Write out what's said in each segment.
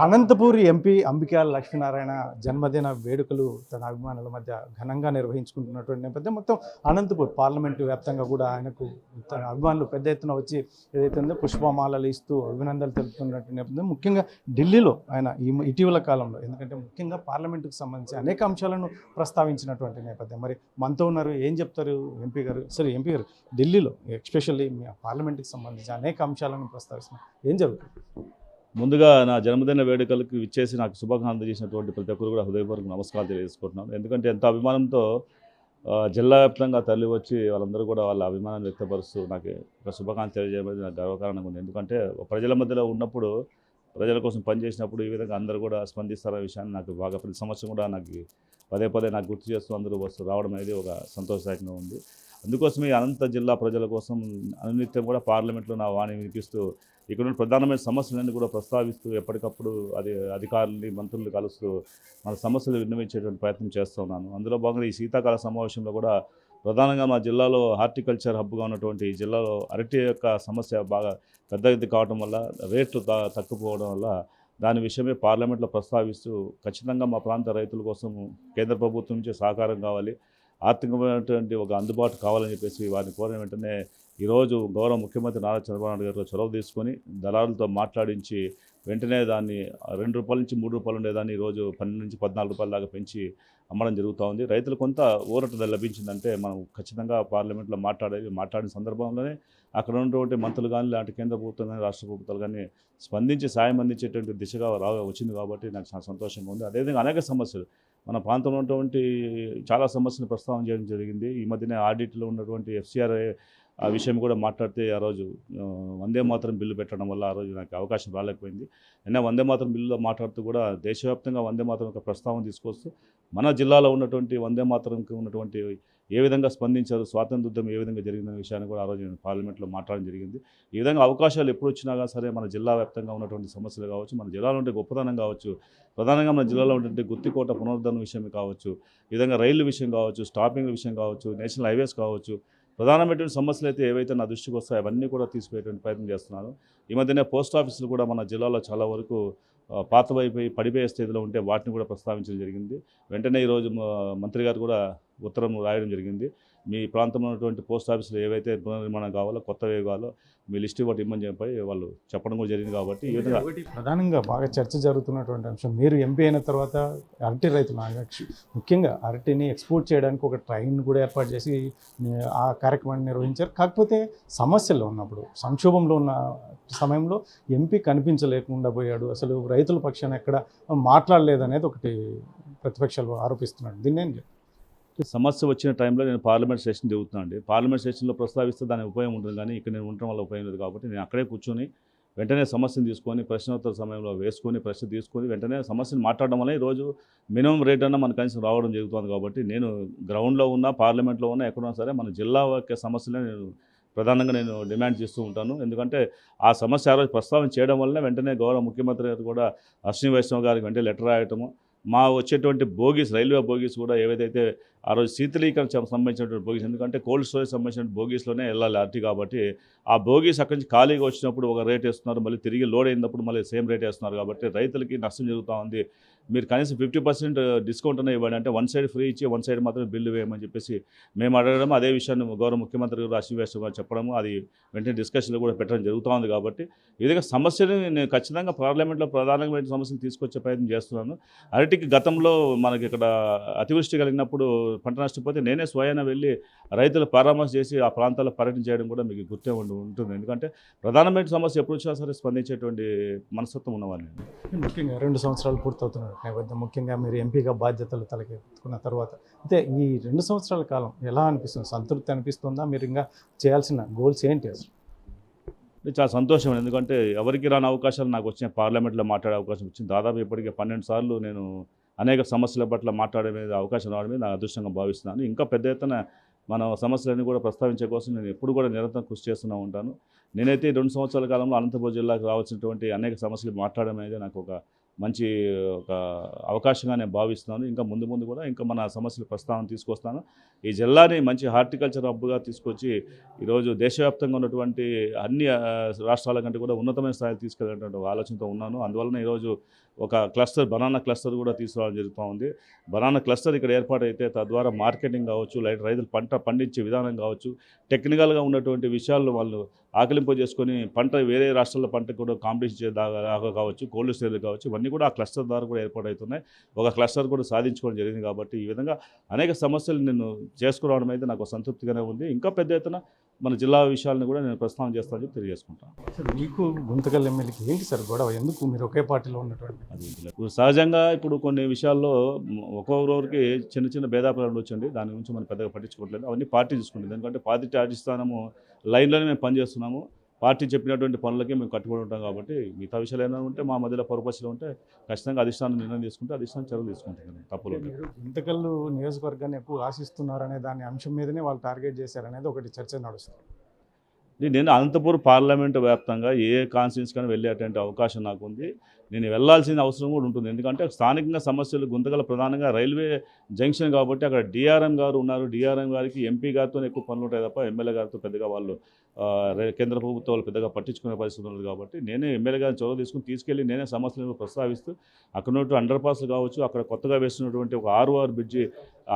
Anantapur MP Ambika Lakshminarayana జన్మదిన వేడుకలు తన అభిమానుల మధ్య ఘనంగా నిర్వహించుకుంటున్నటువంటి నేపథ్యం మొత్తం అనంతపూర్ పార్లమెంటు వ్యాప్తంగా కూడా ఆయనకు తన అభిమానులు పెద్ద ఎత్తున వచ్చి ఏదైతే ఉందో పుష్పమాలలు ఇస్తూ అభినందనలు తెలుపుతున్నటువంటి నేపథ్యం ముఖ్యంగా ఢిల్లీలో ఆయన ఇటీవల కాలంలో ఎందుకంటే ముఖ్యంగా పార్లమెంటుకు సంబంధించి అనేక అంశాలను ప్రస్తావించినటువంటి నేపథ్యం. మరి మనతో ఉన్నారు, ఏం చెప్తారు ఎంపీ గారు? సరే ఎంపీ గారు, ఢిల్లీలో ఎస్పెషల్లీ మీ పార్లమెంటుకి సంబంధించి అనేక అంశాలను ప్రస్తావిస్తున్నారు, ఏం జరుగుతుంది? ముందుగా నా జన్మదిన వేడుకలకు ఇచ్చేసి నాకు శుభాకాంక్షలు చేసినటువంటి ప్రతి ఒక్కరు కూడా హృదయపూర్వక నమస్కారాలు తెలియజేసుకుంటున్నాను. ఎందుకంటే ఎంత అభిమానంతో జిల్లా వ్యాప్తంగా తరలి వచ్చి వాళ్ళందరూ కూడా వాళ్ళ అభిమానాన్ని వ్యక్తపరుస్తూ నాకు ఒక శుభాకాంక్షలు తెలియజేయడం నాకు గర్వకారణంగా ఉంది. ఎందుకంటే ప్రజల మధ్యలో ఉన్నప్పుడు, ప్రజల కోసం పనిచేసినప్పుడు ఈ విధంగా అందరూ కూడా స్పందిస్తారనే విషయాన్ని నాకు బాగా ప్రతి సంవత్సరం కూడా నాకు పదే పదే నాకు గుర్తు చేస్తూ అందరూ వస్తూ రావడం అనేది ఒక సంతోషదాయకంగా ఉంది. అందుకోసమే అనంత జిల్లా ప్రజల కోసం అనునిత్యం కూడా పార్లమెంట్లో నా వాణి వినిపిస్తూ ఇక్కడ ఉన్న ప్రధానమైన సమస్యలన్నీ కూడా ప్రస్తావిస్తూ ఎప్పటికప్పుడు అధికారులని మంత్రులు కలుస్తూ మన సమస్యలు విన్నవించేటువంటి ప్రయత్నం చేస్తూ ఉన్నాను. అందులో భాగంగా ఈ శీతాకాల సమావేశంలో కూడా ప్రధానంగా మా జిల్లాలో హార్టికల్చర్ హబ్గా ఉన్నటువంటి ఈ జిల్లాలో అరటి యొక్క సమస్య బాగా పెద్దది కావడం వల్ల రేట్లు తక్కువడం వల్ల దాని విషయమే పార్లమెంట్లో ప్రస్తావిస్తూ ఖచ్చితంగా మా ప్రాంత రైతుల కోసం కేంద్ర ప్రభుత్వం నుంచి సహకారం కావాలి, ఆర్థికమైనటువంటి ఒక అందుబాటు కావాలని చెప్పేసి వారిని కోరిన వెంటనే ఈరోజు గౌరవ ముఖ్యమంత్రి నారా చంద్రబాబు నాయుడు గారు చొరవ తీసుకొని దళారులతో మాట్లాడించి వెంటనే దాన్ని ₹2 నుంచి ₹3 ఉండేదాన్ని ఈరోజు 12 నుంచి ₹14 దాకా పెంచి అమ్మడం జరుగుతూ ఉంది. రైతులు కొంత ఊరట లభించిందంటే మనం ఖచ్చితంగా పార్లమెంట్లో మాట్లాడిన సందర్భంలోనే అక్కడ ఉన్నటువంటి మంత్రులు కానీ లాంటి కేంద్ర ప్రభుత్వం కానీ రాష్ట్ర ప్రభుత్వాలు కానీ స్పందించి సాయం అందించేటువంటి దిశగా వచ్చింది కాబట్టి నాకు చాలా సంతోషంగా ఉంది. అదేవిధంగా అనేక సమస్యలు మన ప్రాంతంలో ఉన్నటువంటి చాలా సమస్యలు ప్రస్తావన చేయడం జరిగింది. ఈ మధ్యనే ఆడిట్లో ఉన్నటువంటి FCRA ఆ విషయం కూడా మాట్లాడితే ఆ రోజు వందే మాతరం బిల్లు పెట్టడం వల్ల ఆ రోజు నాకు అవకాశం రాలేకపోయింది. అయినా వందే మాతరం బిల్లులో మాట్లాడుతూ కూడా దేశవ్యాప్తంగా వందే మాతరం యొక్క ప్రస్తావన తీసుకొస్తూ మన జిల్లాలో ఉన్నటువంటి వందే మాతరంకి ఉన్నటువంటి ఏ విధంగా స్పందించారు, స్వాతంత్ర్యం ఏ విధంగా జరిగిందనే విషయాన్ని కూడా ఆ రోజు నేను పార్లమెంట్లో మాట్లాడడం జరిగింది. ఈ విధంగా అవకాశాలు ఎప్పుడు వచ్చినా సరే మన జిల్లా వ్యాప్తంగా ఉన్నటువంటి సమస్యలు కావచ్చు, మన జిల్లాలో ఉండే గొప్పతనం కావచ్చు, ప్రధానంగా మన జిల్లాలో ఉన్నటువంటి గుత్తికోట పునరుద్ధరణ విషయం కావచ్చు, ఈ విధంగా రైలు విషయం కావచ్చు, స్టాపింగ్ విషయం కావచ్చు, నేషనల్ హైవేస్ కావచ్చు, ప్రధానమైనటువంటి సమస్యలు అయితే ఏవైతే నా దృష్టికి వస్తాయో అవన్నీ కూడా తీసుకుపోయేటువంటి ప్రయత్నం చేస్తున్నాను. ఈ మధ్యనే పోస్ట్ ఆఫీసులు కూడా మన జిల్లాలో చాలా వరకు పాతవైపోయి పడిపోయే స్థితిలో ఉంటే వాటిని కూడా ప్రస్తావించడం జరిగింది. వెంటనే ఈరోజు మంత్రి గారు కూడా ఉత్తరం రాయడం జరిగింది. మీ ప్రాంతంలో ఉన్నటువంటి పోస్ట్ ఆఫీసులు ఏవైతే పునర్నిర్మాణం కావాలో, కొత్తవి కావాలో మీ లిస్ట్ ఇవ్వటి ఇమ్మని చెప్పి వాళ్ళు చెప్పడం కూడా జరిగింది. కాబట్టి ఈ విధంగా ప్రధానంగా బాగా చర్చ జరుగుతున్నటువంటి అంశం, మీరు ఎంపీ అయిన తర్వాత అరటి రైతులు ముఖ్యంగా అరటిని ఎక్స్పోర్ట్ చేయడానికి ఒక ట్రైన్ కూడా ఏర్పాటు చేసి ఆ కార్యక్రమాన్ని నిర్వహించారు. కాకపోతే సమస్యల్లో ఉన్నప్పుడు, సంక్షోభంలో ఉన్న సమయంలో ఎంపీ కనిపించలేకుండా పోయాడు, అసలు రైతుల పక్షాన ఎక్కడ మాట్లాడలేదనేది ఒకటి ప్రతిపక్షాలు ఆరోపిస్తున్నాడు. దీన్ని ఏం సమస్య వచ్చిన టైంలో నేను పార్లమెంట్ సెషన్ జరుగుతున్నాను అండి. పార్లమెంట్ సెషన్లో ప్రస్తావిస్తే దాని ఉపయోగం ఉంటుంది, కానీ ఇక్కడ నేను ఉండటం వల్ల ఉపయోగం లేదు. కాబట్టి నేను అక్కడే కూర్చొని వెంటనే సమస్యను తీసుకొని ప్రశ్నోత్తర సమయంలో వేసుకొని ప్రశ్న తీసుకొని వెంటనే సమస్యను మాట్లాడడం వల్ల ఈరోజు మినిమం రేట్ అన్నా మన కనీసం రావడం జరుగుతుంది. కాబట్టి నేను గ్రౌండ్లో ఉన్నా, పార్లమెంట్లో ఉన్నా, ఎక్కడున్నా సరే మన జిల్లా యొక్క సమస్యలే నేను ప్రధానంగా డిమాండ్ చేస్తూ ఉంటాను. ఎందుకంటే ఆ సమస్య ఆ రోజు ప్రస్తావన చేయడం వల్లనే వెంటనే గౌరవ ముఖ్యమంత్రి గారు కూడా అశ్విని వైష్ణవ్ గారికి వెంటనే లెటర్ రాయటము, మా వచ్చేటువంటి బోగీస్, రైల్వే బోగీస్ కూడా ఏవైతే ఆ రోజు శీతలీకరణ సంబంధించినటువంటి బోగీస్, ఎందుకంటే కోల్డ్ స్టోరేజ్ సంబంధించిన బోగీస్లోనే వెళ్ళాలి అరటి. కాబట్టి ఆ బోగీస్ అక్కడి నుంచి ఖాళీగా వచ్చినప్పుడు ఒక రేట్ వేస్తున్నారు, మళ్ళీ తిరిగి లోడ్ అయినప్పుడు మళ్ళీ సేమ్ రేట్ వేస్తున్నారు. కాబట్టి రైతులకి నష్టం జరుగుతూ ఉంది. మీరు కనీసం 50% డిస్కౌంట్ అనే ఇవ్వండి, అంటే వన్ సైడ్ ఫ్రీ ఇచ్చి వన్ సైడ్ మాత్రమే బిల్లు వేయమని చెప్పేసి మేము అడగడం, అదే విషయాన్ని గౌరవ ముఖ్యమంత్రి గారు అశ్విని వైష్ణవ్ గారు చెప్పడము, అది వెంటనే డిస్కషన్లో కూడా పెట్టడం జరుగుతూ ఉంది. కాబట్టి ఈ విధంగా సమస్యలు నేను ఖచ్చితంగా పార్లమెంట్లో ప్రధానమైన సమస్యలు తీసుకొచ్చే ప్రయత్నం చేస్తున్నాను. అరటికి గతంలో మనకి ఇక్కడ అతివృష్టి కలిగినప్పుడు పంట నష్టపోతే నేనే స్వయాన వెళ్ళి రైతులు పరామర్శ చేసి ఆ ప్రాంతాల్లో పర్యటన చేయడం కూడా మీకు గుర్తే ఉంటుంది. ఎందుకంటే ప్రధానమైన సమస్య ఎప్పుడు వచ్చినా సరే స్పందించేటువంటి మనస్తత్వం ఉన్నవాడిని. ముఖ్యంగా 2 సంవత్సరాలు పూర్తవుతున్నాడు నేపథ్యం, ముఖ్యంగా మీరు ఎంపీగా బాధ్యతలు తలకెత్తుకున్న తర్వాత అయితే ఈ 2 సంవత్సరాల కాలం ఎలా అనిపిస్తుంది? సంతృప్తి అనిపిస్తుందా? మీరు ఇంకా చేయాల్సిన గోల్స్ ఏంటి అసలు? చాలా సంతోషం, ఎందుకంటే ఎవరికి రాని అవకాశాలు నాకు వచ్చిన పార్లమెంట్లో మాట్లాడే అవకాశం వచ్చింది. దాదాపు ఇప్పటికే 12 సార్లు నేను అనేక సమస్యల పట్ల మాట్లాడే అవకాశం రావడం మీద నాకు అదృష్టంగా భావిస్తున్నాను. ఇంకా పెద్ద ఎత్తున మన సమస్యలన్నీ కూడా ప్రస్తావించే కోసం నేను ఎప్పుడు కూడా నిరంతరం కృషి చేస్తూనే ఉంటాను. నేనైతే 2 సంవత్సరాల కాలంలో అనంతపురం జిల్లాకు రావాల్సినటువంటి అనేక సమస్యలు మాట్లాడడం అనేది నాకు ఒక మంచి అవకాశంగా నేను భావిస్తున్నాను. ఇంకా ముందు కూడా ఇంకా మన సమస్యల ప్రస్తావన తీసుకొస్తాను. ఈ జిల్లాని మంచి హార్టికల్చర్ హబ్గా తీసుకొచ్చి ఈరోజు దేశవ్యాప్తంగా ఉన్నటువంటి అన్ని రాష్ట్రాల కంటే కూడా ఉన్నతమైన స్థాయికి తీసుకెళ్ళేటువంటి ఆలోచనతో ఉన్నాను. అందువలన ఈరోజు ఒక క్లస్టర్ బనానా క్లస్టర్ కూడా తీసుకురావడం జరుగుతూ ఉంది. బనానా క్లస్టర్ ఇక్కడ ఏర్పాటైతే తద్వారా మార్కెటింగ్ కావచ్చు, రైతులు పంట పండించే విధానం కావచ్చు, టెక్నికల్గా ఉన్నటువంటి విషయాలు వాళ్ళు ఆకలింపు చేసుకొని పంట వేరే రాష్ట్రాల పంట కూడా కాంపిటీషన్ చేదాకా కావచ్చు, కోల్డ్ స్టోరేజ్ కావచ్చు, ఇవన్నీ కూడా ఆ క్లస్టర్ ద్వారా కూడా ఏర్పాటవుతున్నాయి. ఒక క్లస్టర్ కూడా సాధించుకోవడం జరిగింది. కాబట్టి ఈ విధంగా అనేక సమస్యలు నేను చేసుకురావడం అయితే నాకు సంతృప్తిగానే ఉంది. ఇంకా పెద్ద ఎత్తున మన జిల్లా విషయాలను కూడా నేను ప్రస్తావన చేస్తానని చెప్పి తెలియజేసుకుంటాను. సార్ మీకు గుంతకల్ ఎమ్మెల్యేకి ఏంటి సార్ గొడవ? ఎందుకు మీరు ఒకే పార్టీలో ఉన్నటువంటి? అది ఇప్పుడు సహజంగా ఇప్పుడు కొన్ని విషయాల్లో ఒక్కొక్కరికి చిన్న చిన్న భేదాభిప్రాయాలు ఉండొచ్చండి. దాని గురించి మనం పెద్దగా పట్టించుకోవట్లేదు. అవన్నీ పార్టీ చూసుకుంటుంది. ఎందుకంటే పార్టీ అధిష్టానము లైన్లోనే మేము పనిచేస్తున్నాము. పార్టీ చెప్పినటువంటి పనులకి మేము కట్టుబడి ఉంటాం. కాబట్టి మిగతా విషయాలు ఏమైనా ఉంటే మా మధ్యలో పొరపచ్చులు ఉంటే ఖచ్చితంగా అధిష్టానం నిర్ణయం తీసుకుంటే అధిష్టానం చర్యలు తీసుకుంటుంది. తప్పులు మీరు గుంతకల్ నియోజకవర్గాన్ని ఎక్కువ ఆశిస్తున్నారనే దాని అంశం మీదనే వాళ్ళు టార్గెట్ చేశారనేది ఒకటి చర్చ నడుస్తుంది. నేను అనంతపురం పార్లమెంటు వ్యాప్తంగా ఏ కాన్స్టిట్యూన్స్ కానీ వెళ్ళేటువంటి అవకాశం నాకు ఉంది. నేను వెళ్ళాల్సిన అవసరం కూడా ఉంటుంది. ఎందుకంటే స్థానికంగా సమస్యలు గుంతకల్ ప్రధానంగా రైల్వే జంక్షన్ కాబట్టి అక్కడ డిఆర్ఎం గారు ఉన్నారు. డిఆర్ఎం గారికి ఎంపీ గారితో ఎక్కువ పనులు ఉంటాయి తప్ప ఎమ్మెల్యే గారితో పెద్దగా వాళ్ళు కేంద్ర ప్రభుత్వాలు పెద్దగా పట్టించుకునే పరిస్థితి ఉంది. కాబట్టి నేనే ఎమ్మెల్యే గారిని చొరవ తీసుకెళ్ళి నేనే సమస్యలను ప్రస్తావిస్తూ అక్కడ ఉన్నటువంటి అండర్ పాస్లు కావచ్చు, అక్కడ కొత్తగా వేస్తున్నటువంటి ఒక 6 బ్రిడ్జి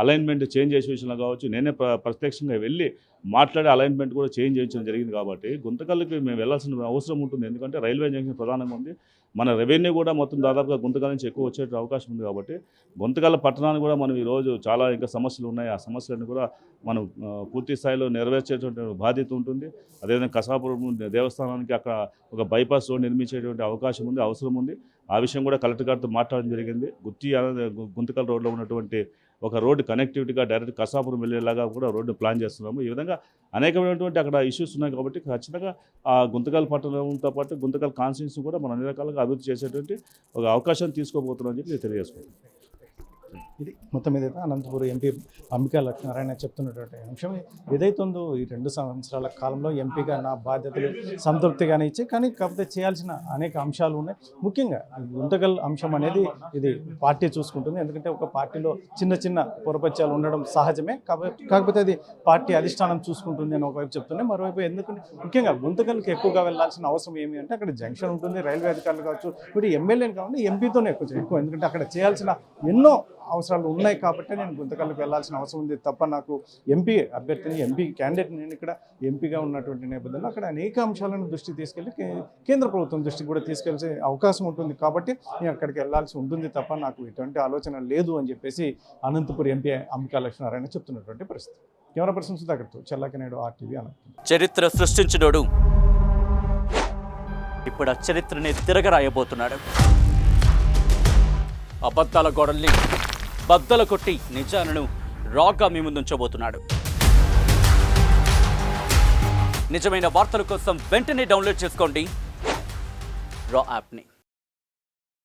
అలైన్మెంట్ చేంజ్ చేసే విషయంలో కావచ్చు, నేనే ప్రత్యక్షంగా వెళ్ళి మాట్లాడే అలైన్మెంట్ కూడా చేంజ్ చేయించడం జరిగింది. కాబట్టి గుంతకల్కి మేము వెళ్ళాల్సిన అవసరం ఉంటుంది. ఎందుకంటే రైల్వే జంక్షన్ ప్రధానంగా ఉంది. మన రెవెన్యూ కూడా మొత్తం దాదాపుగా గుంతకల్ నుంచి ఎక్కువ వచ్చే అవకాశం ఉంది. కాబట్టి గుంతకల్ పట్టణాన్ని కూడా మనం ఈరోజు చాలా ఇంకా సమస్యలు ఉన్నాయి. ఆ సమస్యలను కూడా మనం పూర్తి స్థాయిలో నెరవేర్చేటువంటి బాధ్యత ఉంటుంది. అదేవిధంగా కసాపురం దేవస్థానానికి అక్కడ ఒక బైపాస్ రోడ్ నిర్మించేటువంటి అవకాశం ఉంది, అవసరం ఉంది. ఆ విషయం కూడా కలెక్టర్ గారితో మాట్లాడడం జరిగింది. గుంతకల్ రోడ్లో ఉన్నటువంటి ఒక రోడ్డు కనెక్టివిటీగా డైరెక్ట్ కసాపురం వెళ్ళేలాగా కూడా రోడ్డు ప్లాన్ చేస్తున్నాము. ఈ విధంగా అనేకమైనటువంటి అక్కడ ఇష్యూస్ ఉన్నాయి. కాబట్టి ఖచ్చితంగా ఆ గుంతకల్ పట్టణంతో పాటు గుంతకల్ కాన్స్టిట్యూన్సీ కూడా మనం అన్ని రకాలుగా అభివృద్ధి చేసేటువంటి ఒక అవకాశం తీసుకోబోతున్నామని చెప్పి నేను తెలియజేసుకుంటాను. ఇది మొత్తం ఏదైతే అనంతపురం ఎంపీ అంబికా లక్ష్మీనారాయణ చెప్తున్నటువంటి అంశం ఏదైతే ఉందో, ఈ 2 సంవత్సరాల కాలంలో ఎంపీగా నా బాధ్యతలు సంతృప్తిగానే ఇచ్చి, కానీ కాకపోతే చేయాల్సిన అనేక అంశాలు ఉన్నాయి. ముఖ్యంగా గుంతకల్ అంశం అనేది ఇది పార్టీ చూసుకుంటుంది. ఎందుకంటే ఒక పార్టీలో చిన్న చిన్న పొరపత్యాలు ఉండడం సహజమే. కాకపోతే అది పార్టీ అధిష్టానం చూసుకుంటుంది అని ఒకవైపు చెప్తున్నాయి. మరోవైపు ఎందుకంటే ముఖ్యంగా గుంతకల్కి ఎక్కువగా వెళ్ళాల్సిన అవసరం ఏమి అంటే అక్కడ జంక్షన్ ఉంటుంది, రైల్వే అధికారులు కావచ్చు, ఇప్పుడు ఎమ్మెల్యేని కావాలి ఎంపీతోనే ఎక్కువ. ఎందుకంటే అక్కడ చేయాల్సిన ఎన్నో అవసరాలు ఉన్నాయి. కాబట్టి నేను గుంతకల్కి వెళ్ళాల్సిన అవసరం ఉంది తప్ప నాకు ఎంపీ అభ్యర్థిని, ఎంపీ క్యాండిడేట్ నేను ఇక్కడ ఎంపీగా ఉన్నటువంటి నేపథ్యంలో అక్కడ అనేక అంశాలను దృష్టికి తీసుకెళ్ళి కేంద్ర ప్రభుత్వం దృష్టికి కూడా తీసుకెళ్లే అవకాశం ఉంటుంది. కాబట్టి నేను అక్కడికి వెళ్ళాల్సి ఉంటుంది తప్ప నాకు ఎటువంటి ఆలోచన లేదు అని చెప్పేసి అనంతపురం ఎంపీ అంబికా లక్ష్మీనారాయణ చెప్తున్నటువంటి పరిస్థితి. కెమెరా పర్సన్ సుధాకర్తో చెల్లాకినాయుడు, RTV అనంతపురం. చరిత్ర సృష్టించినోడు ఇప్పుడు ఆ చరిత్రని తిరగరాయబోతున్నాడు. అబద్ధాల గోడల్ని బద్దలు కొట్టి నిజాలను రాగా మీ ముందుంచబోతున్నాడు. నిజమైన వార్తల కోసం వెంటనే డౌన్లోడ్ చేసుకోండి రా యాప్ని.